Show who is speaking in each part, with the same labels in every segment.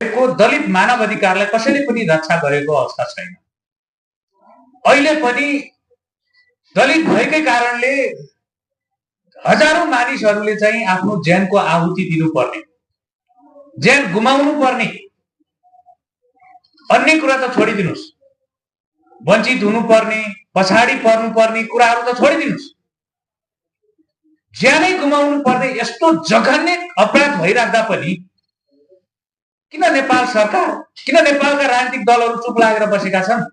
Speaker 1: को दलित मानव अधिकारलाई कसैले पनि रक्षा गरेको अवस्था छैन। अहिले पनि दलित भएकै कारणले हजारौं मानिसहरूले चाहिँ आफ्नो ज्यानको आहुति दिनुपर्ने, ज्यान गुमाउनु पर्ने, अन्य कुरा त छोडिदिनुस्, वञ्चित हुनुपर्ने, पछाडि पर्नुपर्ने कुराहरू त छोडिदिनुस्, ज्यानै गुमाउनु पर्ने यस्तो जघन्य अपराध भइराख्दा पनि किन नेपाल सरकार, किन नेपालका राजनीतिक दलहरू चुप लागेर बसेका छन्?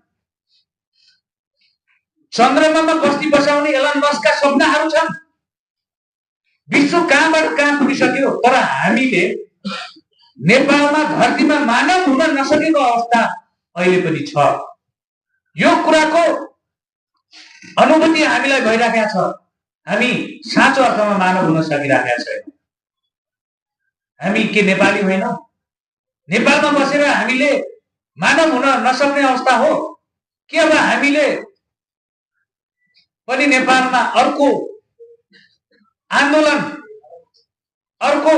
Speaker 1: चन्द्रमामा बस्ती बसाउने एलन मस्कका सपनाहरू छन्। विश्व कहाँबाट कहाँ पुगिसक्यो, तर हामीले नेपालमा धरतीमा मानव हुन नसकेको अवस्था अहिले पनि छ। यो कुराको अनुभूति हामीलाई भइराखेको छ। हामी साँचो अर्थमा मानव हुन सकिराखेका छैनौँ। हामी के नेपाली होइनौँ? नेपालमा बसेर हामीले मानव हुन नसक्ने अवस्था हो कि अब हामीले पनि नेपालमा अर्को आन्दोलन, अर्को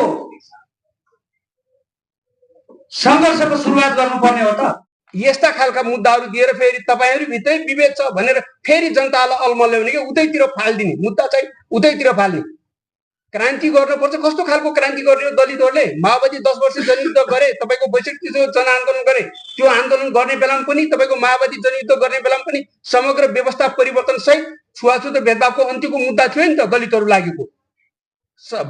Speaker 1: संघर्षको सुरुवात गर्नुपर्ने हो त?
Speaker 2: यस्ता खालका मुद्दाहरू दिएर फेरि तपाईहरु भित्रै विभेद छ भनेर फेरि जनतालाई अलमल्याउने कि उतैतिर फाल्दिने मुद्दा चाहिँ उतैतिर फाल्ने। क्रान्ति गर्नुपर्छ। कस्तो खालको क्रान्ति गर्ने हो? दलितहरूले माओवादी 10 वर्ष जनयुद्ध गरे, तपाईको 62 जनआन्दोलन गरे। त्यो आन्दोलन गर्ने बेलामा पनि, तपाईको माओवादी जनयुद्ध गर्ने बेलामा पनि समग्र व्यवस्था परिवर्तन सहित छुवाछुत र भेदभावको अन्त्यको मुद्दा थियो नि त दलितहरू लागेको।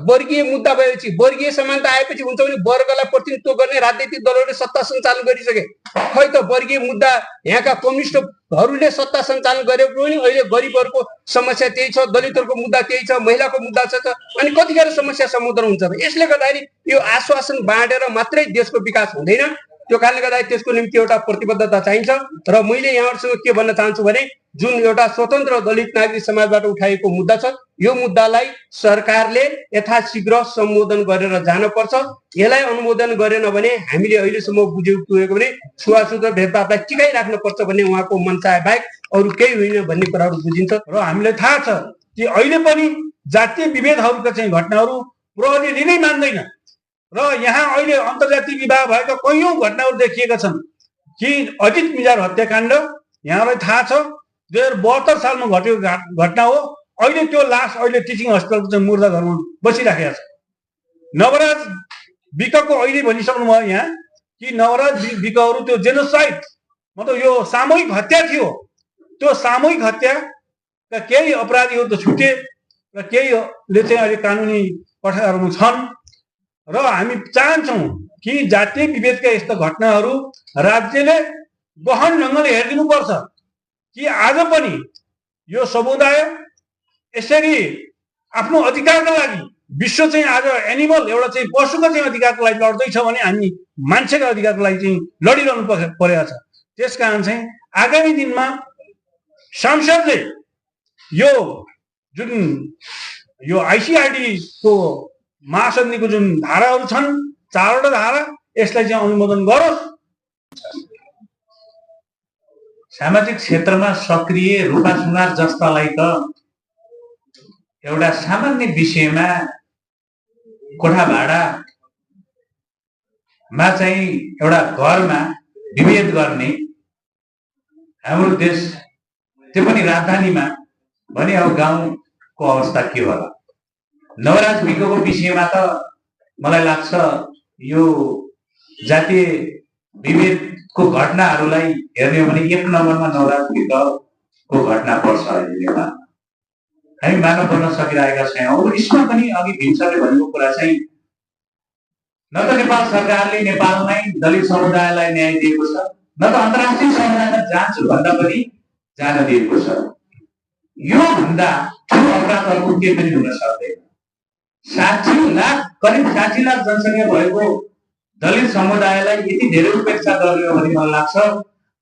Speaker 2: वर्गीय मुद्दा भएपछि, वर्गीय समानता आएपछि हुन्छ भने वर्गलाई प्रतिनिधित्व गर्ने राजनीतिक दलहरूले सत्ता सञ्चालन गरिसके। खै त वर्गीय मुद्दा यहाँका कम्युनिस्टहरूले सत्ता सञ्चालन गरेको पनि अहिले गरिबहरूको समस्या त्यही छ, दलितहरूको मुद्दा त्यही छ, महिलाको मुद्दा छ। अनि कतिखेर समस्या समाधान हुन्छ त? यसले गर्दाखेरि यो आश्वासन बाँडेर मात्रै देशको विकास हुँदैन। त्यो कारणले गर्दा त्यसको निम्ति एउटा प्रतिबद्धता चाहिन्छ। र मैले यहाँहरुसँग के भन्न चाहन्छु भने जुन एउटा स्वतन्त्र दलित नागरिक समाजबाट उठाएको मुद्दा छ, यो मुद्दालाई सरकारले यथाशीघ्र सम्बोधन गरेर जानुपर्छ। यसलाई अनुमोदन गरेन भने हामीले अहिलेसम्म बुझेको भने छुवाछुत र भेदभावलाई टिकाइराख्न पर्छ भन्ने उहाँको मनसाय बाहेक अरु केही होइन भन्ने कुराहरू बुझिन्छ।
Speaker 3: र हामीलाई थाहा छ कि अहिले पनि जातीय विभेदहरूका चाहिँ घटनाहरू प्रहरीले लिनै मान्दैन। र यहाँ अहिले अन्तर्जातीय विवाह भएका कैयौं घटनाहरू देखिएका छन् कि अजित मिजार हत्याकाण्ड यहाँलाई थाहा छ 2072 सालमा घटेको घटना हो। अहिले त्यो लास अहिले टिचिङ हस्पिटलको चाहिँ मुर्दा घरमा बसिराखेको छ। नवराज विकको अहिले भनिसक्नु भयो यहाँ कि नवराज विकहरू त्यो जेनोसाइड मतलब यो सामूहिक हत्या थियो। त्यो सामूहिक हत्याका केही अपराधीहरू त छुटे र केहीले चाहिँ अहिले कानुनी कठघरामा छन्। र हामी चाहन्छौँ कि जातीय विभेदका यस्ता घटनाहरू राज्यले गहन ढङ्गले हेरिदिनुपर्छ कि आज पनि यो समुदाय यसरी आफ्नो अधिकारका लागि विश्व चाहिँ आज एनिमल एउटा चाहिँ पशुको चाहिँ अधिकारको लागि लड्दैछ भने हामी मान्छेको अधिकारको लागि चाहिँ लडिरहनु परेको छ। त्यसकारण चाहिँ आगामी दिनमा संसदले यो जुन यो आइसिआरडी को महासन्धिको जुन धाराहरू छन् 4वटा धारा यसलाई चाहिँ अनुमोदन गरोस्।
Speaker 1: सामाजिक क्षेत्रमा सक्रिय रूपा सुनार जस्तालाई त एउटा सामान्य विषयमा कोठा भाडामा चाहिँ एउटा घरमा विभेद गर्ने हाम्रो देश, त्यो पनि राजधानीमा भने अब गाउँको अवस्था के होला? नवराज विकको विषयमा त मलाई लाग्छ यो जातीय विभेदको घटनाहरूलाई हेर्ने हो भने 1 नम्बरमा नवराज विकको घटना पर्छ। अहिले हामी मानव बन्न सकिरहेका छैनौँ। यसमा पनि अघि भीमसरले भनेको कुरा चाहिँ न त नेपाल सरकारले नेपालमै दलित समुदायलाई न्याय दिएको छ, न त अन्तर्राष्ट्रिय समुदायमा जाँच भन्दा पनि जान दिएको छ। यो भन्दा ठुलो अपराध अर्को के पनि हुन सक्दैन। 60 लाख करिब 60 लाख जनसङ्ख्या भएको दलित समुदायलाई यति धेरै उपेक्षा गर्ने हो भने मलाई लाग्छ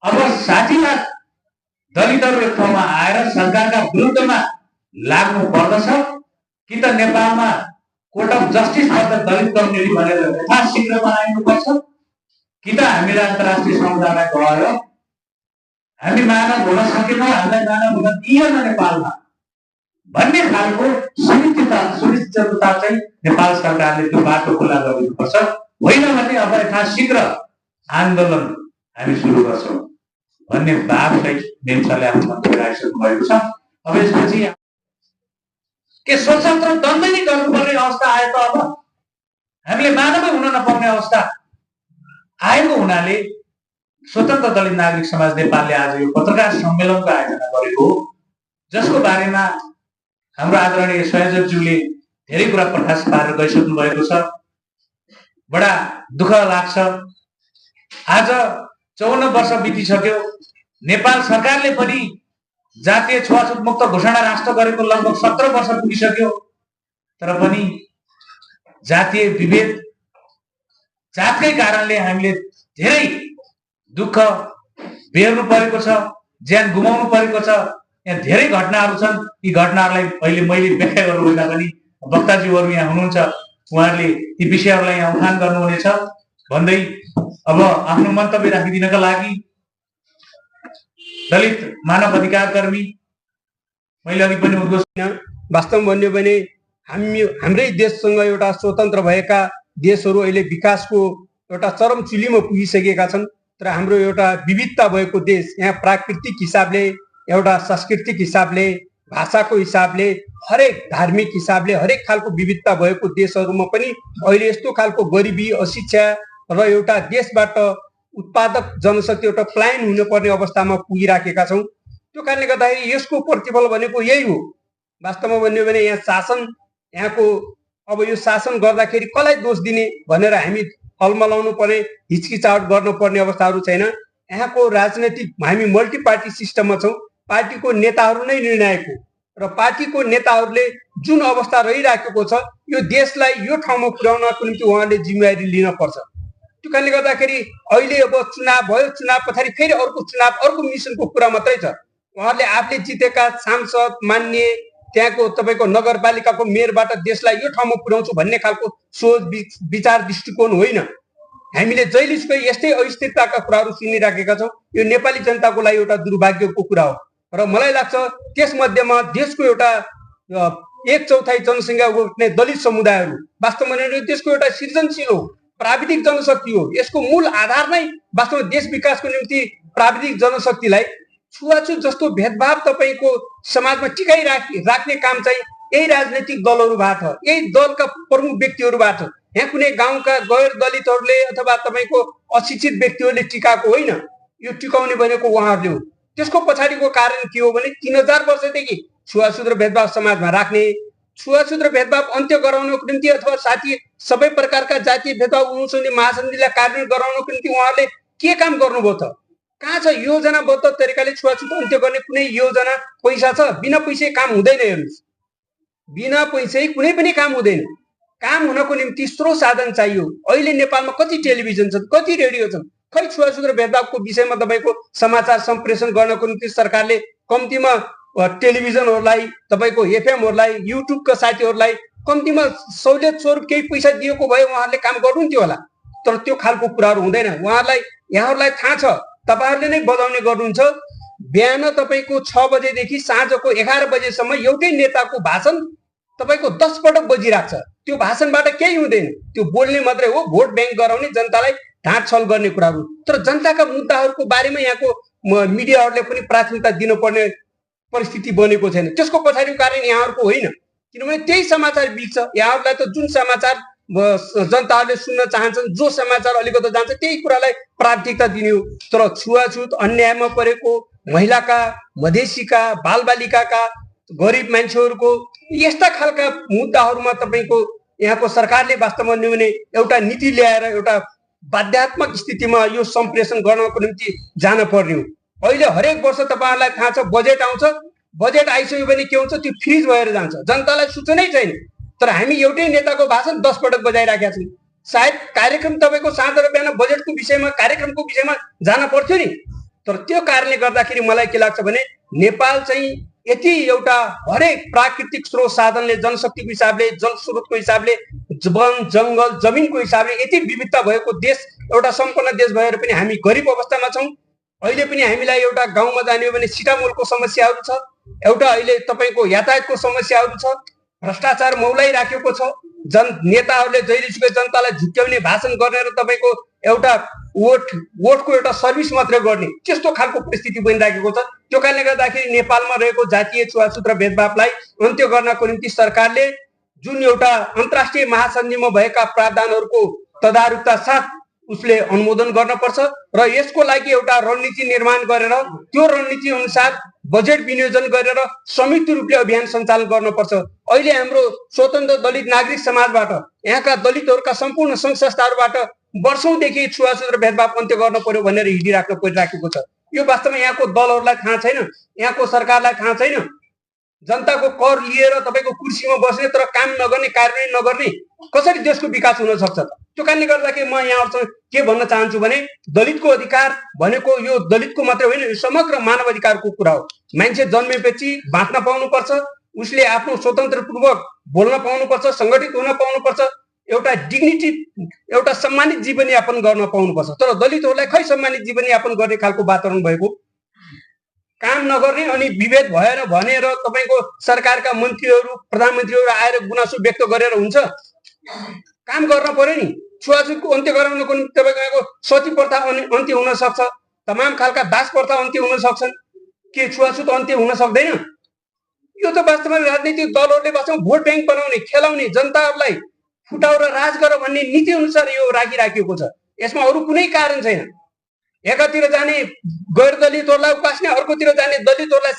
Speaker 1: अब 60 लाख दलितहरू एक ठाउँमा आएर सरकारका विरुद्धमा लाग्नु पर्दछ कि त नेपालमा court of justice for the Dalit community भनेर यथाशीघ्र बनाइनुपर्छ कि त हामीले अन्तर्राष्ट्रिय समुदायमा गएर हामी मानव हुन सकेनौँ, हामीलाई मानव हुन दिएन नेपालमा भन्ने खालको सुनिश्चितता चाहिँ नेपाल सरकारले त्यो बाटो खुला गरिदिनुपर्छ। होइन भने अब यथाशीघ्र आन्दोलन हामी सुरु गर्छौँ भन्ने भावसहित नेम्साले आफ्नो मन्तव्य राखिसक्नु भएको छ। अब यसपछि के स्वतन्त्र दण्ड नै गर्नुपर्ने अवस्था आयो त? अब हामीले मानवै हुन नपाउने अवस्था आएको हुनाले स्वतन्त्र दलित नागरिक समाज नेपालले आज यो पत्रकार सम्मेलनको आयोजना गरेको हो, जसको बारेमा हाम्रो आदरणीय संयोजकज्यूले धेरै कुरा प्रकाश पारेर गइसक्नु भएको छ। बडा दुःख लाग्छ। आज 54 वर्ष बितिसक्यो, नेपाल सरकारले पनि जातीय छुवाछुत मुक्त घोषणा राष्ट्र गरेको लगभग 17 वर्ष पुगिसक्यो, तर पनि जातीय विभेद जातकै कारणले हामीले धेरै दुःख बेहोर्नु परेको छ, ज्यान गुमाउनु परेको छ। यहाँ धेरै घटनाहरू छन्। यी घटनाहरूलाई अहिले मैले व्याख्या गर्नुभन्दा पनि वक्ताज्यूहरू यहाँ हुनुहुन्छ, उहाँहरूले ती विषयहरूलाई यहाँ उठान गर्नुहुनेछ भन्दै अब आफ्नो मन्तव्य राखिदिनका लागि दलित मानव अधिकार कर्मी मैले अघि पनि उद्घोषणा
Speaker 2: वास्तवमा भन्यो भने हाम्रै देशसँग एउटा स्वतन्त्र भएका देशहरू अहिले विकासको एउटा चरम चुलीमा पुगिसकेका छन्, तर हाम्रो एउटा विविधता भएको देश, यहाँ प्राकृतिक हिसाबले, एउटा सांस्कृतिक हिसाबले, भाषाको हिसाबले, हरेक धार्मिक हिसाबले हरेक खालको विविधता भएको देशहरूमा पनि अहिले यस्तो खालको गरिबी, अशिक्षा र एउटा देशबाट उत्पादक जनशक्ति एउटा पलायन हुनुपर्ने अवस्थामा पुगिराखेका छौँ। त्यो कारणले गर्दाखेरि यसको प्रतिफल भनेको यही हो। वास्तवमा भन्यो भने यहाँ शासन, यहाँको अब यो शासन गर्दाखेरि कसलाई दोष दिने भनेर हामी अलमलाउनु पर्ने, हिचकिचाहट गर्नुपर्ने अवस्थाहरू छैन। यहाँको राजनैतिक हामी मल्टी पार्टी सिस्टममा छौँ। पार्टीको नेताहरू नै निर्णायक हो र पार्टीको नेताहरूले जुन अवस्था रहिराखेको छ यो देशलाई यो ठाउँमा पुर्याउनको निम्ति उहाँले जिम्मेवारी लिन पर्छ। त्यो कारणले गर्दाखेरि अहिले अब चुनाव भयो, चुनाव पछाडि फेरि अर्को चुनाव, अर्को मिसनको कुरा मात्रै छ। उहाँहरूले आफूले जितेका सांसद, मान्य त्यहाँको तपाईँको नगरपालिकाको मेयरबाट देशलाई यो ठाउँमा पुर्याउँछु भन्ने खालको सोच विचार दृष्टिकोण होइन। हामीले जहिलेसुकै यस्तै अस्थिरताका कुराहरू सुनिराखेका छौँ। यो नेपाली जनताको लागि एउटा दुर्भाग्यको कुरा हो र मलाई लाग्छ त्यसमध्येमा देशको एउटा 1/4 जनसङ्ख्या ओर्ने दलित समुदायहरू वास्तवमा देशको एउटा सृजनशील हो, प्राविधिक जनशक्ति हो। यसको मूल आधार नै वास्तवमा देश विकासको निम्ति प्राविधिक जनशक्तिलाई छुवाछुत जस्तो भेदभाव तपाईँको समाजमा टिकाइ राख्ने काम चाहिँ यही राजनैतिक दलहरूबाट, यही दलका प्रमुख व्यक्तिहरूबाट, यहाँ कुनै गाउँका गैर दलितहरूले अथवा तपाईँको अशिक्षित व्यक्तिहरूले टिकाएको होइन। यो टिकाउने भनेको उहाँहरूले हो। त्यसको पछाडिको कारण के हो भने 3000 वर्षदेखि छुवाछुत र भेदभाव समाजमा राख्ने, छुवाछुत र भेदभाव अन्त्य गराउनको निम्ति अथवा साथी सबै प्रकारका जातीय भेदभाव उन्मूलन महासन्धिलाई कार्यान्वयन गराउनको निम्ति उहाँहरूले के काम गर्नुभयो त? कहाँ छ योजनाबद्ध तरिकाले छुवाछुत अन्त्य गर्ने कुनै योजना? पैसा छ? बिना पैसै काम हुँदैन। हेर्नुहोस्, बिना पैसै कुनै पनि काम हुँदैन। काम हुनको निम्ति स्रोत साधन चाहियो। अहिले नेपालमा कति टेलिभिजन छन्, कति रेडियो छन्, खै छुवाछुत र भेदभावको विषयमा तपाईँको समाचार सम्प्रेषण गर्नको निम्ति सरकारले कम्तीमा टेलिभिजनहरूलाई, तपाईँको एफएमहरूलाई, युट्युबका साथीहरूलाई कम्तीमा सहुलियत स्वरूप केही पैसा दिएको भए उहाँहरूले काम गर्नुहुन्थ्यो होला। तर त्यो खालको कुराहरू हुँदैन। यहाँहरूलाई थाहा छ, तपाईँहरूले नै बजाउने गर्नुहुन्छ। बिहान तपाईँको 6 बजेदेखि साँझको 11 बजेसम्म एउटै नेताको भाषण तपाईँको 10 पटक बजिरहेको छ। त्यो भाषणबाट केही हुँदैन। त्यो बोल्ने मात्रै हो, भोट ब्याङ्क गराउने, जनतालाई ढाँट छल गर्ने कुराहरू। तर जनताका मुद्दाहरूको बारेमा यहाँको मिडियाहरूले पनि प्राथमिकता दिनुपर्ने परिस्थिति बनेको छैन। त्यसको पछाडिको कारण यहाँहरूको होइन, किनभने त्यही समाचार बिग्छ। यहाँहरूलाई त जुन समाचार जनताहरूले सुन्न चाहन्छन्, जो समाचार अलिकति जान्छ त्यही कुरालाई प्राथमिकता दिने हो। तर छुवाछुत, अन्यायमा परेको महिलाका, मधेसीका, बालबालिकाका, गरिब मान्छेहरूको यस्ता खालका मुद्दाहरूमा तपाईँको यहाँको सरकारले वास्तवमा एउटा नीति ल्याएर एउटा बाध्यात्मक स्थितिमा यो सम्प्रेषण गर्नको निम्ति जान पर्ने हो। अहिले हरेक वर्ष तपाईँहरूलाई थाहा छ बजेट आउँछ। बजेट आइसक्यो भने के हुन्छ, त्यो फ्रिज भएर जान्छ, जनतालाई सूचनै छैन। तर हामी एउटै नेताको भाषण 10 पटक बजाइराखेका छौँ। सायद कार्यक्रम तपाईँको साँझ र बिहान बजेटको विषयमा, कार्यक्रमको विषयमा जान पर्थ्यो नि। तर त्यो कारणले गर्दाखेरि मलाई के लाग्छ भने नेपाल चाहिँ यति एउटा हरेक प्राकृतिक स्रोत साधनले, जनशक्तिको हिसाबले, जल स्रोतको हिसाबले, वन जङ्गल जमिनको हिसाबले यति विविधता भएको देश, एउटा सम्पन्न देश भएर पनि हामी गरिब अवस्थामा छौँ। अहिले पनि हामीलाई एउटा गाउँमा जाने हो भने सिटामोलको समस्याहरू छ, एउटा अहिले तपाईँको यातायातको समस्याहरू छ, भ्रष्टाचार मौलाइराखेको छ। नेताहरूले जहिलेसुकै जनतालाई झुक्क्याउने भाषण गर्ने र तपाईँको एउटा वोटको एउटा सर्भिस मात्रै गर्ने त्यस्तो खालको परिस्थिति बनिराखेको छ। त्यो कारणले गर्दाखेरि नेपालमा रहेको जातीय छुवाछुत र भेदभावलाई अन्त्य गर्नको निम्ति सरकारले जुन एउटा अन्तर्राष्ट्रिय महासन्धिमा भएका प्रावधानहरूको तदारुकता साथ उसले अनुमोदन गर्नुपर्छ र यसको लागि एउटा रणनीति निर्माण गरेर त्यो रणनीति अनुसार बजेट विनियोजन गरेर संयुक्त रूपले अभियान सञ्चालन गर्नुपर्छ। अहिले हाम्रो स्वतन्त्र दलित नागरिक समाजबाट यहाँका दलितहरूका सम्पूर्ण सङ्घ संस्थाहरूबाट वर्षौंदेखि छुवाछुत र भेदभाव अन्त्य गर्न पर्यो भनेर हिँडिराख्न परिराखेको छ। यो वास्तवमा यहाँको दलहरूलाई थाहा छैन, यहाँको सरकारलाई थाहा छैन। जनताको कर लिएर तपाईँको कुर्सीमा बस्ने तर काम नगर्ने, कार्यान्वयन नगर्ने कसरी देशको विकास हुन सक्छ त? त्यो कारणले गर्दाखेरि म यहाँहरूसँग के भन्न चाहन्छु भने दलितको अधिकार भनेको यो दलितको मात्रै होइन, यो समग्र मानव अधिकारको कुरा हो। मान्छे जन्मेपछि बाँच्न पाउनुपर्छ, उसले आफ्नो स्वतन्त्रपूर्वक बोल्न पाउनुपर्छ, सङ्गठित हुन पाउनुपर्छ, एउटा डिग्निटी एउटा सम्मानित जीवनयापन गर्न पाउनुपर्छ। तर दलितहरूलाई खै सम्मानित जीवनयापन गर्ने खालको वातावरण भएको? काम नगर्ने अनि विभेद भएन भनेर तपाईँको सरकारका मन्त्रीहरू प्रधानमन्त्रीहरू आएर गुनासो व्यक्त गरेर हुन्छ? काम गर्न पर्यो नि। छुवाछुतको अन्त्य गराउनको निम्ति तपाईँको यहाँको सती प्रथा अन्त्य हुन सक्छ, तमाम खालका दास प्रथा अन्त्य हुन सक्छन्, के छुवाछुत अन्त्य हुन सक्दैन? यो त वास्तवमा राजनीतिक दलहरूले वास्तवमा भोट ब्याङ्क बनाउने, खेलाउने, जनताहरूलाई फुटाएर राज गर भन्ने नीति अनुसार यो राखिराखेको छ। यसमा अरू कुनै कारण छैन। एकातिर जाने गैर दलितहरूलाई उकास्ने, अर्कोतिर जाने दलितहरूलाई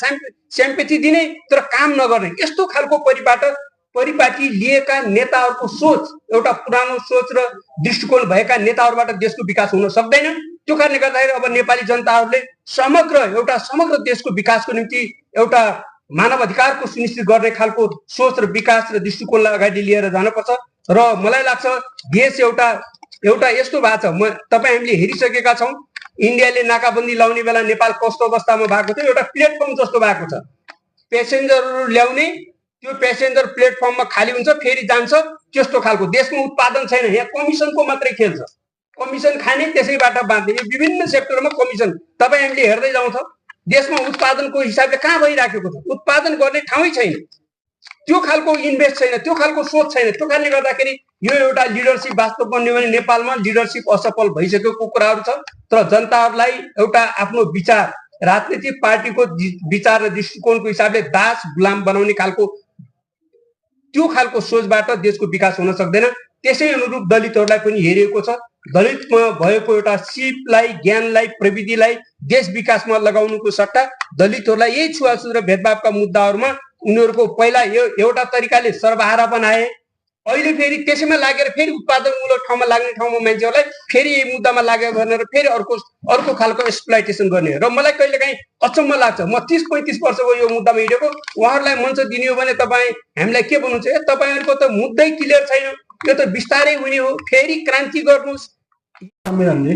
Speaker 2: स्याम्पेथी दिने तर काम नगर्ने, यस्तो खालको परिपाटी लिएका नेताहरूको सोच, एउटा पुरानो सोच र दृष्टिकोण भएका नेताहरूबाट देशको विकास हुन सक्दैन। त्यो कारणले गर्दाखेरि अब नेपाली जनताहरूले समग्र देशको विकासको निम्ति एउटा मानव अधिकारको सुनिश्चित गर्ने खालको सोच र विकास र दृष्टिकोणलाई अगाडि लिएर जानुपर्छ। र मलाई लाग्छ देश एउटा यस्तो भएको छ, तपाईँ हामीले हेरिसकेका छौँ। इन्डियाले नाकाबन्दी लाउने बेला नेपाल कस्तो अवस्थामा भएको थियो? एउटा प्लेटफर्म जस्तो भएको छ। पेसेन्जरहरू ल्याउने, त्यो पेसेन्जर प्लेटफर्ममा खाली हुन्छ, फेरि जान्छ, त्यस्तो खालको। देशमा उत्पादन छैन, यहाँ कमिसनको मात्रै खेल छ। कमिसन खाने, त्यसैबाट बाँध्ने, विभिन्न सेक्टरमा कमिसन। तपाईँ हामीले हेर्दै जाउँ त देशमा उत्पादनको हिसाबले कहाँ भइराखेको छ? उत्पादन गर्ने ठाउँै छैन, त्यो खालको इन्भेस्ट छैन, त्यो खालको सोच छैन। त्यो कारणले गर्दाखेरि यो एउटा लिडरसिप वास्तव बन्यो भने नेपालमा लिडरसिप असफल भइसकेको कुराहरू छ। तर जनताहरूलाई एउटा आफ्नो विचार, राजनीतिक पार्टीको विचार र दृष्टिकोणको हिसाबले दास गुलाम बनाउने खालको त्यो खालको सोचबाट देशको विकास हुन सक्दैन। त्यसै अनुरूप दलितहरूलाई पनि हेरिएको छ। दलितमा भएको एउटा सिपलाई, ज्ञानलाई, प्रविधिलाई देश विकासमा लगाउनुको सट्टा दलितहरूलाई यही छुवाछुत र भेदभावका मुद्दाहरूमा उनीहरूको पहिला एउटा तरिकाले सर्वहारा बनाए, अहिले फेरि त्यसैमा लागेर फेरि उत्पादनमूलक ठाउँमा लाग्ने ठाउँमा मान्छेहरूलाई फेरि यही मुद्दामा लाग्यो भनेर फेरि अर्को खालको एक्सप्लोइटेसन गर्ने। र मलाई कहिलेकाहीँ अचम्म लाग्छ, म 30-35 वर्षको यो मुद्दामा हिँडेको, उहाँहरूलाई मञ्च दिने हो भने तपाईँ हामीलाई के भन्नुहुन्छ? तपाईँहरूको त मुद्दै क्लियर छैन, यो त बिस्तारै हुने हो, फेरि क्रान्ति गर्नुहोस्।
Speaker 3: सम्मेलनले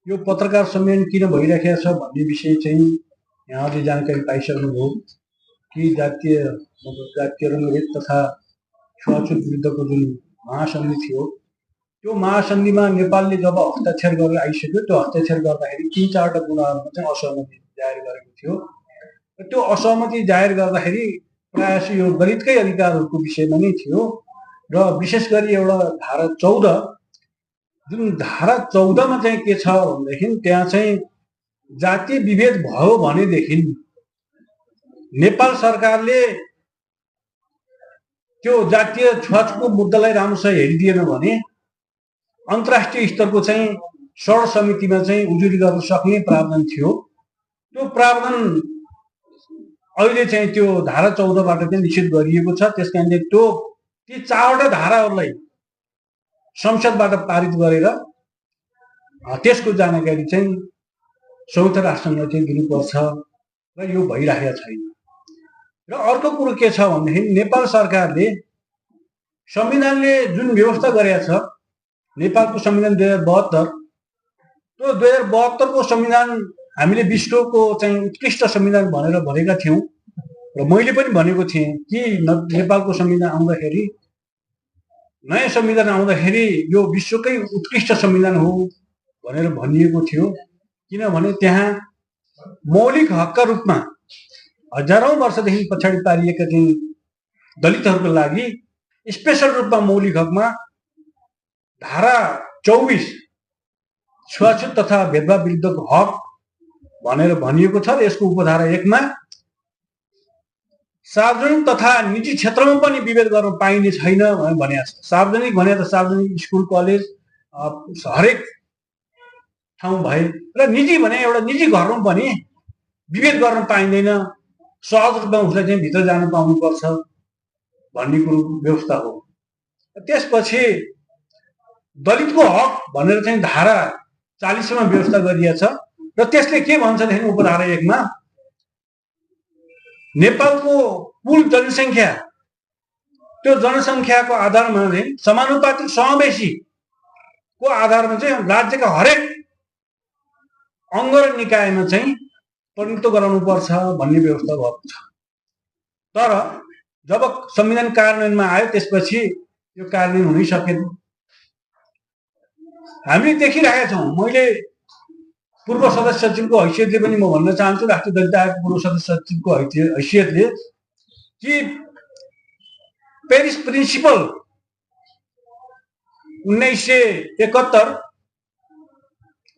Speaker 3: यो पत्रकार सम्मेलन किन भइराखेको छ भन्ने विषय चाहिँ यहाँहरूले जानकारी पाइसक्नुभयो कि जातीय रङ्गभेद तथा छुवाछुत विरुद्धको जुन महासन्धि थियो, त्यो महासन्धिमा नेपालले जब हस्ताक्षर गरेर आइसक्यो, त्यो हस्ताक्षर गर्दाखेरि 3-4वटा कुराहरूमा चाहिँ असहमति जाहेर गरेको थियो। र त्यो असहमति जाहेर गर्दाखेरि प्रायः यो दलितकै अधिकारहरूको विषयमा नै थियो। र विशेष गरी एउटा धारा 14, जुन धारा 14मा चाहिँ के छ भनेदेखि त्यहाँ चाहिँ जातीय विभेद भयो भनेदेखि नेपाल सरकारले त्यो जातीय छुवाछुतको मुद्दालाई राम्रोसँग हेरिदिएन भने अन्तर्राष्ट्रिय स्तरको चाहिँ सडक समितिमा चाहिँ उजुरी गर्न सक्ने प्रावधान थियो। त्यो प्रावधान अहिले चाहिँ त्यो धारा 14बाट चाहिँ निषेध गरिएको छ। त्यस कारणले ती 4वटा धाराहरूलाई संसदबाट पारित गरेर त्यसको जानकारी चाहिँ संयुक्त राष्ट्रसङ्घलाई चाहिँ दिनुपर्छ र यो भइरहेको छैन। र अर्को कुरो के छ भनेदेखि नेपाल सरकारले संविधानले जुन व्यवस्था गरेको छ, नेपालको संविधान 2072, त्यो 2072को संविधान हामीले विश्वको चाहिँ उत्कृष्ट संविधान भनेर भनेका थियौँ। र मैले पनि भनेको थिएँ कि नेपालको संविधान आउँदाखेरि, नयाँ संविधान आउँदाखेरि यो विश्वकै उत्कृष्ट संविधान हो भनेर भनिएको थियो। किनभने त्यहाँ मौलिक हकका रूपमा हजारौं वर्षदेखि पछाडि पारिएका जुन दलितहरूको लागि स्पेशल रूपमा मौलिक हकमा धारा 24 छुवाछुत तथा भेदभाव विरुद्धको हक भनेर भनिएको छ र यसको उपधारा 1 मा सार्वजनिक तथा निजी क्षेत्रमा पनि विभेद गर्न पाइने छैन भनेर भनेको छ। सार्वजनिक भने त सार्वजनिक स्कुल कलेज हरेक ठाउँ भए र निजी भने एउटा निजी घरमा पनि विभेद गर्न पाइँदैन, सहज रूपमा उसलाई चाहिँ भित्र जान पाउनुपर्छ भन्ने कुरो व्यवस्था हो। त्यसपछि दलितको हक भनेर चाहिँ धारा 40 मा व्यवस्था गरिएको छ र त्यसले के भन्छदेखि उपधारा 1 मा नेपालको कुल जनसङ्ख्या त्यो जनसङ्ख्याको आधारमा चाहिँ समानुपातिक समावेशीको आधारमा चाहिँ राज्यका हरेक अङ्ग र निकायमा चाहिँ प्रतिनिधित्व गराउनुपर्छ भन्ने व्यवस्था भएको छ। तर जब संविधान कार्यान्वयनमा आयो त्यसपछि यो कार्यान्वयन हुनै सकेन। हामीले देखिरहेका छौँ, मैले पूर्व सदस्य सचिवको हैसियतले पनि म भन्न चाहन्छु, राष्ट्रिय दलित आयोगको पूर्व सदस्य सचिवको हैसियतले कि पेरिस प्रिन्सिपल 1971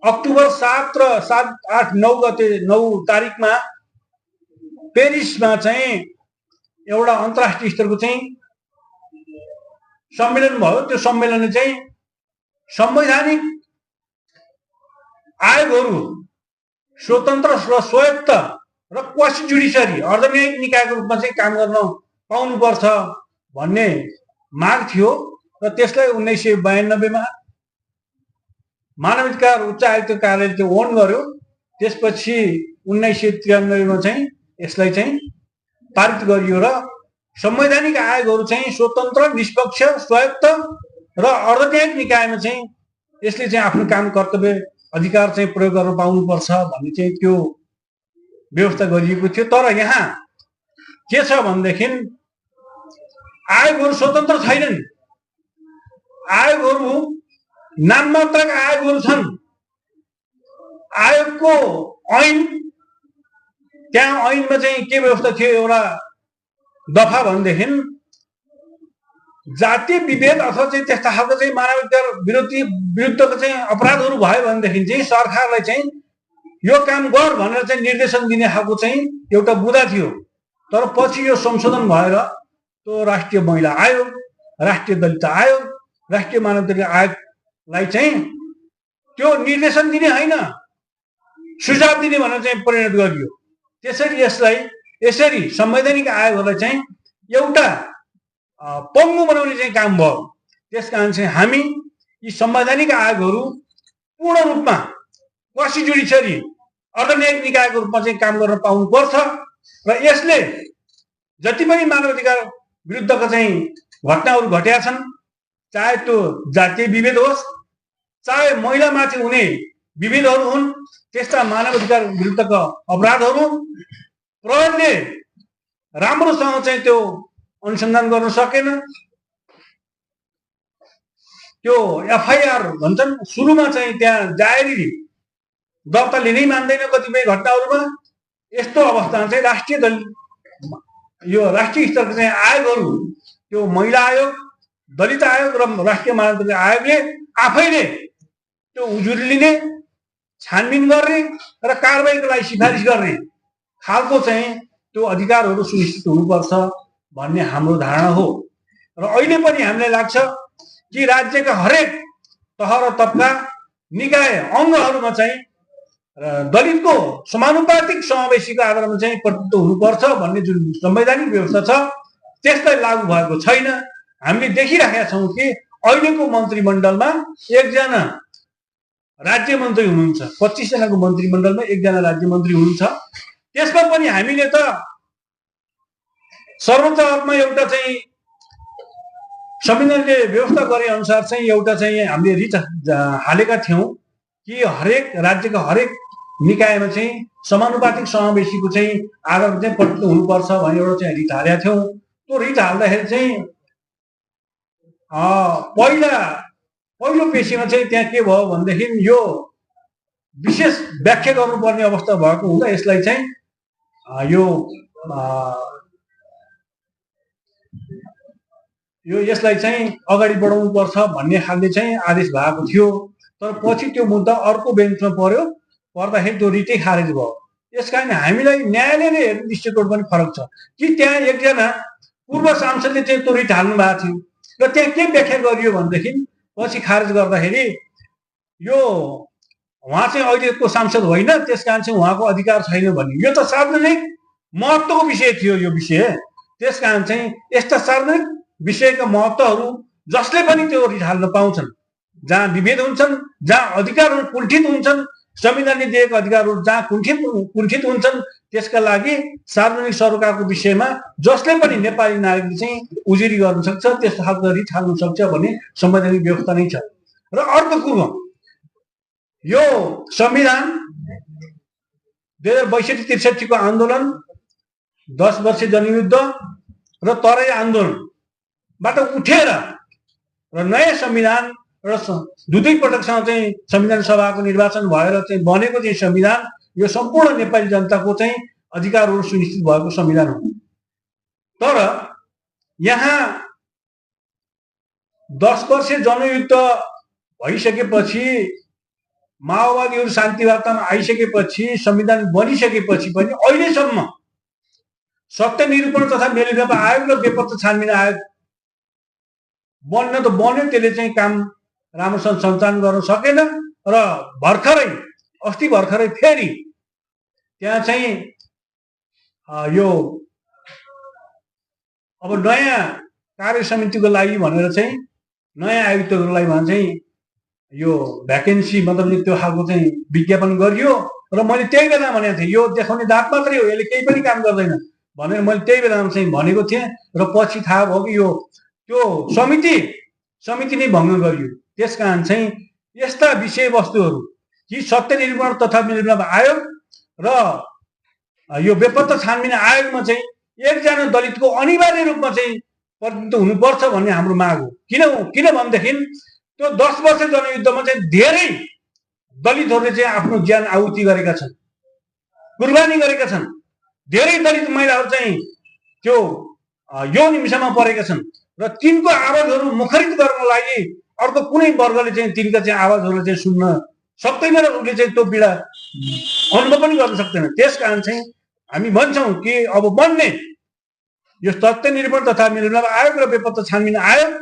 Speaker 3: अक्टोबर 7 र 7, 8, 9 गते 9 तारिकमा पेरिसमा चाहिँ एउटा अन्तर्राष्ट्रिय स्तरको चाहिँ सम्मेलन भयो। त्यो सम्मेलनले चाहिँ संवैधानिक आयोगहरू स्वतन्त्र र स्वायत्त र क्वासी जुडिसियरी अर्धन्यायिक निकायको रूपमा चाहिँ काम गर्न पाउनुपर्छ भन्ने माग थियो र त्यसलाई 1992 मा मानवाधिकार उच्च आयुक्त कार्यालयले चाहिँ ओन गर्यो। त्यसपछि 1993 मा चाहिँ यसलाई चाहिँ पारित गरियो र संवैधानिक आयोगहरू चाहिँ स्वतन्त्र, निष्पक्ष, स्वायत्त र अर्धन्यायिक निकायमा चाहिँ यसले चाहिँ आफ्नो काम कर्तव्य अधिकार चाहिँ प्रयोग गर्न पाउनुपर्छ भन्ने चाहिँ त्यो व्यवस्था गरिएको थियो। तर यहाँ के छ भनेदेखि आयोगहरू स्वतन्त्र छैनन्, आयोगहरू नाम मात्रका आयोगहरू छन्। आयोगको ऐन, त्यहाँ ऐनमा चाहिँ के व्यवस्था थियो, एउटा दफा भनेदेखि जातीय विभेद अथवा चाहिँ त्यस्ता खालको चाहिँ मानवाधिकार विरुद्धको चाहिँ अपराधहरू भयो भनेदेखि चाहिँ सरकारलाई चाहिँ यो काम गर भनेर चाहिँ निर्देशन दिने खालको चाहिँ एउटा बुँदा थियो। तर पछि यो संशोधन भएर त्यो राष्ट्रिय महिला आयोग, राष्ट्रिय दलित आयोग, राष्ट्रिय मानवाधिकार आयोगलाई चाहिँ त्यो निर्देशन दिने होइन, सुझाव दिने भनेर चाहिँ परिणत गरियो। त्यसरी यसरी संवैधानिक आयोगहरूलाई चाहिँ एउटा पङ्गु बनाउने चाहिँ काम भयो। त्यसकारण चाहिँ हामी यी संवैधानिक आयोगहरू पूर्ण रूपमा क्वासी जुडिसियरी अर्धन्यायिक निकायको रूपमा चाहिँ काम गर्न पाउनुपर्छ र यसले जति पनि मानवाधिकार विरुद्धका चाहिँ घटनाहरू घटेका छन्, चाहे त्यो जातीय विभेद होस्, चाहे महिलामाथि हुने विभेदहरू हुन्, त्यस्ता मानवाधिकार विरुद्धका अपराधहरू प्रहरीले राम्रोसँग चाहिँ त्यो अनुसन्धान गर्न सकेन। त्यो एफआईआर भन्छन् सुरुमा चाहिँ त्यहाँ जाहेरी दर्ता लिनै मान्दैन कतिपय घटनाहरूमा। यस्तो अवस्थामा चाहिँ राष्ट्रिय स्तरको चाहिँ आयोगहरू, त्यो महिला आयोग, दलित आयोग र राष्ट्रिय मानवाधिकार आयोगले आफैले त्यो उजुरी लिने, छानबिन गर्ने र कारबाहीको लागि सिफारिस गर्ने खालको चाहिँ त्यो अधिकारहरू सुनिश्चित हुनुपर्छ भन्ने हाम्रो धारणा हो। र अहिले पनि हामीलाई लाग्छ कि राज्यका हरेक तह र तबका निकाय अङ्गहरूमा चाहिँ दलितको समानुपातिक समावेशीको आधारमा चाहिँ प्रतिनिधित्व हुनुपर्छ भन्ने जुन संवैधानिक व्यवस्था छ त्यसलाई लागू भएको छैन। हामीले देखिराखेका छौँ कि अहिलेको मन्त्रीमण्डलमा एकजना राज्य मन्त्री हुनुहुन्छ, 25 जनाको मन्त्रीमण्डलमा एकजना राज्य मन्त्री हुनुहुन्छ। त्यसमा पनि हामीले त सर्वोच्च अदालतमा एउटा चाहिँ संविधानले व्यवस्था गरे अनुसार चाहिँ एउटा चाहिँ हामीले रिट हालेका थियौँ कि हरेक राज्यका हरेक निकायमा चाहिँ समानुपातिक समावेशीको चाहिँ आधारमा चाहिँ प्रतिनिधित्व हुनुपर्छ भन्ने एउटा चाहिँ रिट हालेका थियौँ। त्यो रिट हाल्दाखेरि चाहिँ पहिलो पेशीमा चाहिँ त्यहाँ के भयो भनेदेखि यो विशेष व्याख्या गर्नुपर्ने अवस्था भएको हुँदा यसलाई चाहिँ यसलाई चाहिँ अगाडि बढाउनु पर्छ भन्ने खालले चाहिँ आदेश भएको थियो। तर पछि त्यो मुद्दा अर्को बेन्चमा पर्यो, पर्दाखेरि त्यो रिटै खारेज भयो। यसकारण हामीलाई न्यायालयले हेर्ने दृष्टिकोण पनि फरक छ कि त्यहाँ एकजना पूर्व सांसदले चाहिँ त्यो रिट हाल्नु भएको थियो र त्यहाँ के व्याख्या गरियो भनेदेखि पछि खारेज गर्दाखेरि यो उहाँ चाहिँ अहिलेको सांसद होइन, त्यस कारण चाहिँ उहाँको अधिकार छैन भन्ने। यो त सार्वजनिक महत्त्वको विषय थियो यो विषय। त्यस कारण चाहिँ यस्ता सार्वजनिक विषयका महत्त्वहरू जसले पनि त्यो रिट हाल्न पाउँछन्, जहाँ विभेद हुन्छन्, जहाँ अधिकारहरू कुण्ठित हुन्छन्, संविधानले दिएको अधिकारहरू जहाँ कुण्ठित हुन्छन्, त्यसका लागि सार्वजनिक सरोकारको विषयमा जसले पनि नेपाली नागरिकले चाहिँ उजुरी गर्न सक्छ, त्यस्तो खालको रिट हाल्न सक्छ भन्ने संवैधानिक व्यवस्था नै छ। र अर्को कुरो, यो संविधान 2062-63 को आन्दोलन, 10 वर्ष जनयुद्ध र तराई आन्दोलनबाट उठेर र नयाँ संविधान र दुई पटकसँग चाहिँ संविधान सभाको निर्वाचन भएर चाहिँ बनेको चाहिँ संविधान यो सम्पूर्ण नेपाली जनताको चाहिँ अधिकारहरू सुनिश्चित भएको संविधान हो। तर यहाँ 10 वर्ष जनयुद्ध भइसकेपछि, माओवादीहरू शान्ति वार्तामा आइसकेपछि, संविधान बनिसकेपछि पनि अहिलेसम्म सत्य निरूपण तथा मेलमिलाप आयोग र बेपत्ता छानबिन आयोग बन्न त बन्यो, त्यसले चाहिँ काम राम्रोसँग सञ्चालन गर्न सकेन। र अस्ति भर्खरै फेरि त्यहाँ चाहिँ यो अब नयाँ कार्य समितिको लागि भनेर चाहिँ नयाँ आयुक्तको लागि भने चाहिँ यो भ्याकेन्सी मतलब त्यो खालको चाहिँ विज्ञापन गरियो। र मैले त्यही बेला भनेको थिएँ यो देखाउने दाँत मात्रै हो, यसले केही पनि काम गर्दैन भनेर मैले त्यही बेलामा चाहिँ भनेको थिएँ। र पछि थाहा भयो कि यो त्यो समिति नै भङ्ग गरियो। त्यस कारण चाहिँ यस्ता विषयवस्तुहरू कि सत्य निरूपण तथा मेलमिलाप आयोग र यो बेपत्ता छानबिन आयोगमा चाहिँ एकजना दलितको अनिवार्य रूपमा चाहिँ प्रतिनिधित्व हुनुपर्छ भन्ने हाम्रो माग हो। किनभनेदेखि त्यो 10 वर्ष जनयुद्धमा चाहिँ धेरै दलितहरूले चाहिँ आफ्नो ज्यान आहुति गरेका छन्, कुर्बानी गरेका छन्। धेरै दलित महिलाहरू चाहिँ त्यो यो निमिषमा परेका छन् र तिनको आवाजहरू मुखरित गर्न लागि अर्को कुनै वर्गले चाहिँ तिनका चाहिँ आवाजहरू चाहिँ सुन्न सक्दैन र उसले चाहिँ त्यो पीडा अनुभव पनि गर्न सक्दैन। त्यस कारण चाहिँ हामी भन्छौँ कि अब बन्ने यो सत्य निरूपण तथा मेलमिलाप आयोग र बेपत्ता छानबिन आयोग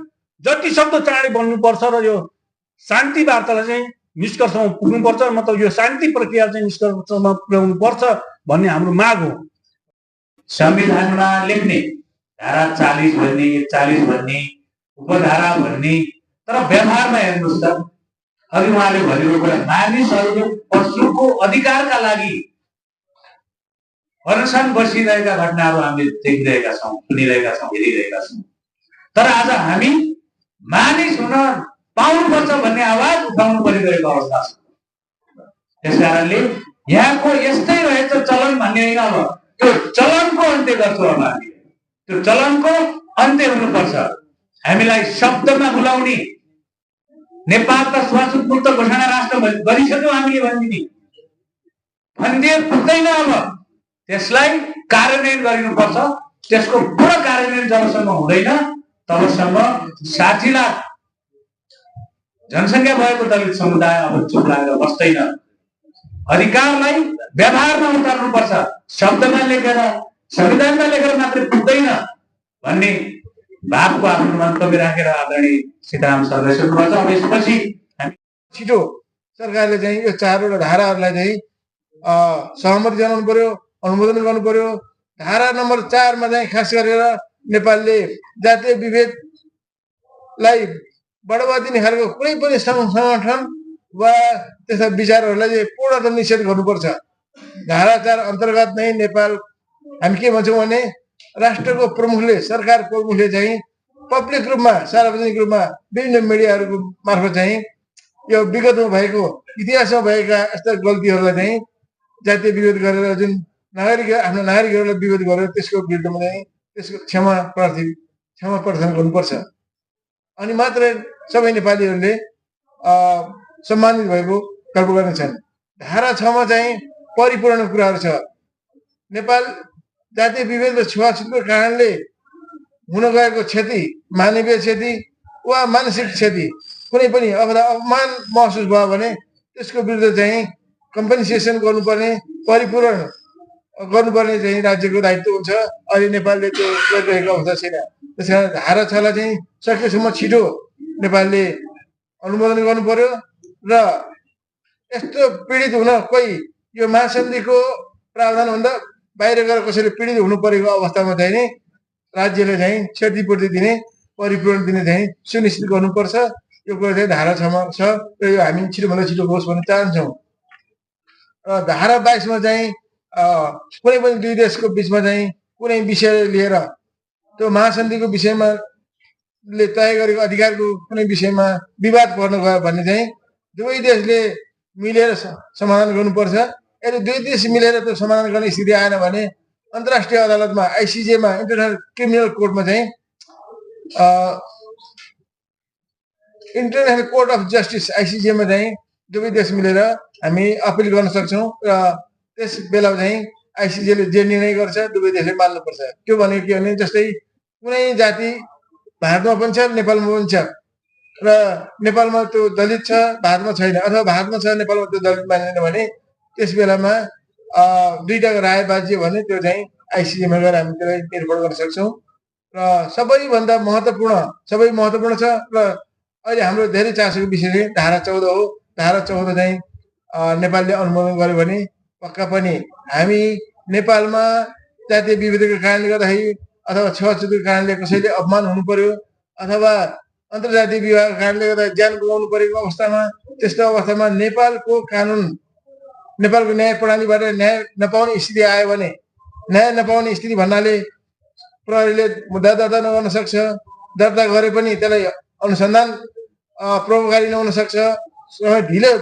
Speaker 3: जति सक्दो चाँडै बन्नुपर्छ र यो शान्ति वार्तालाई चाहिँ निष्कर्षमा पुग्नुपर्छ, मतलब यो शान्ति प्रक्रिया चाहिँ निष्कर्षमा पुर्याउनु पर्छ भन्ने हाम्रो माग हो।
Speaker 1: संविधानमा लेख्ने धारा 40 भन्ने, 41 भन्ने, उपधारा भन्ने, तर व्यवहारमा हेर्नुहोस् त, अघि उहाँले भनेको कुरा मानिसहरूले पशुको अधिकारका लागि अनसन बसिरहेका घटनाहरू हामीले देखिरहेका छौँ, सुनिरहेका छौँ, हेरिरहेका छौँ। तर आज हामी मानिस हुन पाउनुपर्छ भन्ने आवाज उठाउनु परिरहेको अवस्था छ। त्यस कारणले यहाँको यस्तै रहेछ चलन भन्ने होइन, अब त्यो चलनको अन्त्य गर्छौँ। अब हामी त्यो चलनको अन्त्य हुनुपर्छ। हामीलाई शब्दमा बुलाउने नेपालका शासन मुक्त घोषणा राष्ट्र गरिसक्यौँ हामीले भनिदिए पुग्दैन। अब त्यसलाई कार्यान्वयन गरिनुपर्छ। त्यसको पूर्ण कार्यान्वयन जबसम्म हुँदैन तबसम्म 60 लाख जनसङ्ख्या भएको दलित समुदाय अब चुप लागेर बस्दैन। अधिकारलाई व्यवहारमा उतार्नुपर्छ। शब्दमा लेखेर संविधानमा लेखेर मात्रै पुग्दैन भन्ने भावको आफ्नो मन्तव्य राखेर आदरणीय सीताराम सरले सोध्नुपर्छ। अब यसपछि
Speaker 4: छिटो सरकारले चाहिँ यो 4 वटा धाराहरूलाई चाहिँ सहमति जनाउनु पर्यो, अनुमोदन गर्नु पर्यो। धारा नम्बर 4 मा चाहिँ खास गरेर नेपालले जातीय विभेदलाई बढावा दिने खालको कुनै पनि संगठन वा त्यस्ता विचारहरूलाई चाहिँ पूर्णतः निषेध गर्नुपर्छ। धारा 4 अन्तर्गत नै नेपाल हामी के भन्छौँ भने राष्ट्रको प्रमुखले, सरकार प्रमुखले चाहिँ पब्लिक रूपमा, सार्वजनिक रूपमा विभिन्न मिडियाहरूको मार्फत चाहिँ यो विगतमा भएको, इतिहासमा भएका यस्ता गल्तीहरूलाई चाहिँ जातीय विभेद गरेर जुन आफ्नो नागरिकहरूलाई विभेद गरेर त्यसको विरुद्धमा चाहिँ त्यसको क्षमा प्रार्थना गर्नुपर्छ। अनि मात्रै सबै नेपालीहरूले सम्मानित भएको कल्पना गर्नेछन्। धारा 6 मा चाहिँ परिपूर्ण कुराहरू छ। नेपाल जातीय विभेद र छुवाछुतको कारणले हुन गएको क्षति, मानवीय क्षति वा मानसिक क्षति कुनै पनि अपमान महसुस भयो भने त्यसको विरुद्ध चाहिँ कम्पनसेसन गर्नुपर्ने, परिपूरण गर्नुपर्ने चाहिँ राज्यको दायित्व हुन्छ। अहिले नेपालले त्यो गरिरहेको अवस्था छैन। त्यस कारण धारा 6 लाई चाहिँ सकेसम्म छिटो नेपालले अनुमोदन गर्नु पर्यो र यस्तो पीडित हुन कोही यो महासन्धिको प्रावधानभन्दा बाहिर गएर कसैले पीडित हुनु परेको अवस्थामा चाहिँ नि राज्यले चाहिँ क्षतिपूर्ति दिने, परिपूरण दिने चाहिँ सुनिश्चित गर्नुपर्छ। यो कुरा चाहिँ धारा 6 मा छ र यो हामी छिटोभन्दा छिटो होस् भन्न चाहन्छौँ। र धारा 22 मा चाहिँ कुनै पनि दुई देशको बिचमा चाहिँ कुनै विषय लिएर त्यो महासन्धिको विषयमा ले तय गरेको अधिकारको कुनै विषयमा विवाद पर्न गयो भने चाहिँ दुवै देशले मिलेर समाधान गर्नुपर्छ। यदि दुई देश मिलेर त्यो समाधान गर्ने स्थिति आएन भने अन्तर्राष्ट्रिय अदालतमा आइसिजेमा, इन्टरनेसनल क्रिमिनल कोर्टमा चाहिँ इन्टरनेसनल कोर्ट अफ जस्टिस आइसिजेमा चाहिँ दुवै देश मिलेर हामी अपिल गर्न सक्छौँ र त्यस बेला चाहिँ आइसिजेले जे निर्णय गर्छ दुवै देशले मान्नुपर्छ। त्यो भनेको के भने जस्तै कुनै जाति भारतमा पनि छ, नेपालमा पनि छ र नेपालमा त्यो दलित छ, भारतमा छैन, अथवा भारतमा छ नेपालमा त्यो दलित मानिँदैन भने त्यस बेलामा दुईटाको राय बाजियो भने त्यो चाहिँ आइसिजेमा गएर हामी त्यसलाई निर्भर गर्न सक्छौँ। र सबैभन्दा महत्त्वपूर्ण छ र अहिले हाम्रो धेरै चासोको विषय चाहिँ धारा 14 हो। धारा 14 चाहिँ नेपालले अनुमोदन गर्यो भने पक्का पनि हामी नेपालमा जातीय विविधताको कारणले गर्दाखेरि अथवा छुवाछुतको कारणले कसैले अपमान हुनु पर्यो अथवा अन्तर्जातीय विवाहको कारणले गर्दा ज्यान गुमाउनु परेको अवस्थामा, त्यस्तो अवस्थामा नेपालको कानुन, नेपालको न्याय प्रणालीबाट न्याय नपाउने स्थिति आयो भने, न्याय नपाउने स्थिति भन्नाले प्रहरीले मुद्दा दर्ता नगर्न सक्छ, दर्ता गरे पनि त्यसलाई अनुसन्धान प्रभावकारी नहुन सक्छ,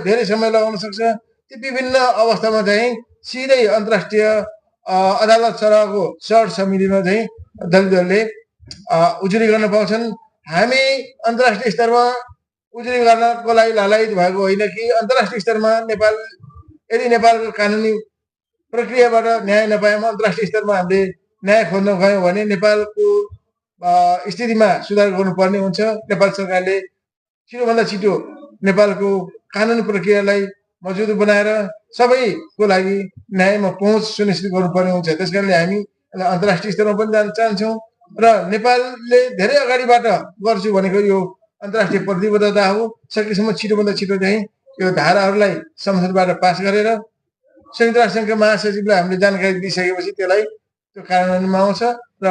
Speaker 4: धेरै समय लगाउन सक्छ। ती विभिन्न अवस्थामा चाहिँ सिधै अन्तर्राष्ट्रिय अदालत सरहको सर्ट समितिमा चाहिँ दलितहरूले उजुरी गर्न पाउँछन्। हामी अन्तर्राष्ट्रिय स्तरमा उजुरी गर्नको लागि लालायित भएको होइन कि अन्तर्राष्ट्रिय स्तरमा यदि नेपालको कानुनी प्रक्रियाबाट न्याय नपाएमा अन्तर्राष्ट्रिय स्तरमा हामीले न्याय खोज्न गयौँ भने नेपालको स्थितिमा सुधार गर्नुपर्ने हुन्छ। नेपाल सरकारले छिटोभन्दा छिटो नेपालको कानुनी प्रक्रियालाई मजबुत बनाएर सबैको लागि न्यायमा पहुँच सुनिश्चित गर्नुपर्ने हुन्छ। त्यस कारणले हामी अन्तर्राष्ट्रिय स्तरमा पनि जान चाहन्छौँ र नेपालले धेरै अगाडिबाट गर्छु भनेको यो अन्तर्राष्ट्रिय प्रतिबद्धता हो। सकेसम्म छिटोभन्दा छिटो चाहिँ यो धाराहरूलाई संसदबाट पास गरेर संयुक्त राष्ट्रसङ्घका महासचिवलाई हामीले जानकारी दिइसकेपछि त्यसलाई त्यो कार्यान्वयनमा आउँछ र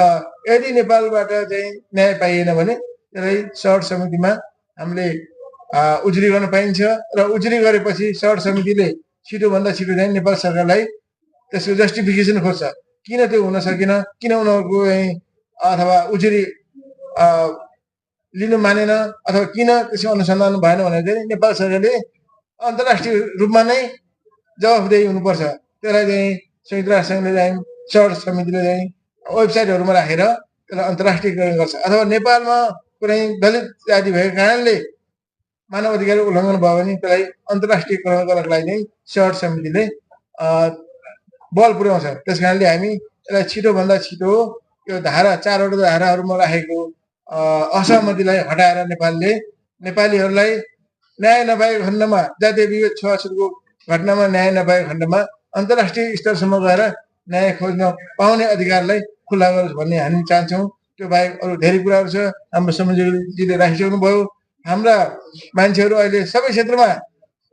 Speaker 4: यदि नेपालबाट चाहिँ न्याय पाइएन भने त्यसलाई सर्ट समितिमा हामीले उजुरी गर्न पाइन्छ र उजुरी गरेपछि सर्ट समितिले छिटोभन्दा छिटो चाहिँ नेपाल सरकारलाई त्यसको जस्टिफिकेसन खोज्छ, किन त्यो हुन सकेन, किन उनीहरूको अथवा उजुरी लिनु मानेन अथवा किन त्यसको अनुसन्धान भएन भनेर चाहिँ नेपाल सरकारले अन्तर्राष्ट्रिय रूपमा नै जवाफदेही हुनुपर्छ। त्यसलाई चाहिँ संयुक्त राष्ट्रसङ्घले चाहिँ सर्ट समितिले चाहिँ वेबसाइटहरूमा राखेर त्यसलाई अन्तर्राष्ट्रियकरण गर्छ। अथवा नेपालमा कुनै दलित जाति भएको कारणले मानव अधिकार उल्लङ्घन भयो भने त्यसलाई अन्तर्राष्ट्रियकरण गर्नको लागि चाहिँ सर्ट समितिले बल पुर्याउँछ। त्यस कारणले हामी यसलाई छिटोभन्दा छिटो यो धारा 4 वटा धाराहरूमा राखेको असहमतिलाई हटाएर नेपालीहरूलाई न्याय नपाएको खण्डमा, जातीय विभेद छुवाछुतको घटनामा न्याय नपाएको खण्डमा अन्तर्राष्ट्रिय स्तरसम्म गएर न्याय खोज्न पाउने अधिकारलाई खुल्ला गरोस् भन्ने हामी चाहन्छौँ। त्यो बाहेक अरू धेरै कुराहरू छ, हाम्रो संयोजकजीले राखिसक्नुभयो। हाम्रा मान्छेहरू अहिले सबै क्षेत्रमा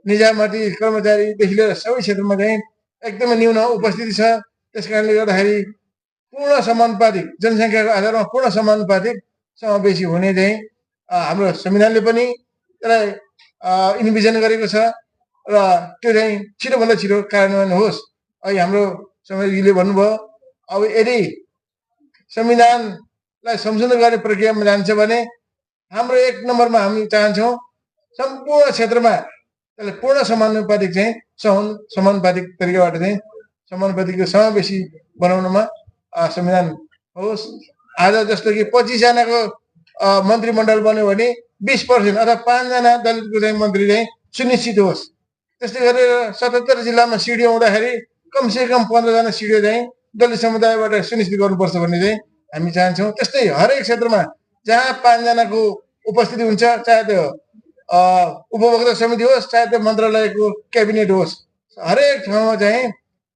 Speaker 4: निजामती कर्मचारीदेखि लिएर सबै क्षेत्रमा चाहिँ एकदमै न्यून उपस्थिति छ। त्यस कारणले गर्दाखेरि पूर्ण समानुपातिक, जनसङ्ख्याको आधारमा पूर्ण समानुपातिक समावेशी हुने चाहिँ हाम्रो संविधानले पनि त्यसलाई इन्भिजन गरेको छ र त्यो चाहिँ छिटोभन्दा छिटो कार्यान्वयन होस्। अहिले हाम्रो संयोजकजीले भन्नुभयो अब यदि संविधानलाई संशोधन गर्ने प्रक्रियामा जान्छ भने हाम्रो 1 नम्बरमा हामी चाहन्छौँ सम्पूर्ण क्षेत्रमा त्यसलाई पूर्ण समानुपातिक चाहिँ समानुपातिक तरिकाबाट चाहिँ समानुपातिको समावेशी बनाउनमा संविधान होस्। आज जस्तो कि 25 जनाको मन्त्रीमण्डल बन्यो भने 20% अथवा 5 जना दलितको चाहिँ मन्त्री चाहिँ सुनिश्चित होस्। त्यस्तै गरेर 77 जिल्लामा सिडिओ हुँदाखेरि कमसेकम 15 जना सिडिओ चाहिँ दलित समुदायबाट सुनिश्चित गर्नुपर्छ भन्ने चाहिँ हामी चाहन्छौँ। त्यस्तै हरेक क्षेत्रमा जहाँ 5 जनाको उपस्थिति हुन्छ, चाहे त्यो उपभोक्ता समिति होस् चाहे त्यो मन्त्रालयको क्याबिनेट होस्, हरेक ठाउँमा चाहिँ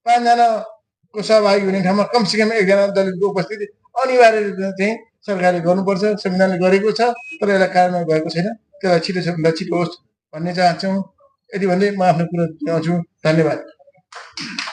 Speaker 4: 5 जनाको सहभागी हुने ठाउँमा कमसेकम 1 जना दलितको उपस्थिति अनिवार्य चाहिँ सरकारले गर्नुपर्छ। संविधानले गरेको छ, तर यसलाई कार्यान्वयन भएको छैन। त्यसलाई छिटो छिटो होस् भन्ने चाहन्छौँ। यति भन्दै म आफ्नो कुरा ल्याउँछु। धन्यवाद।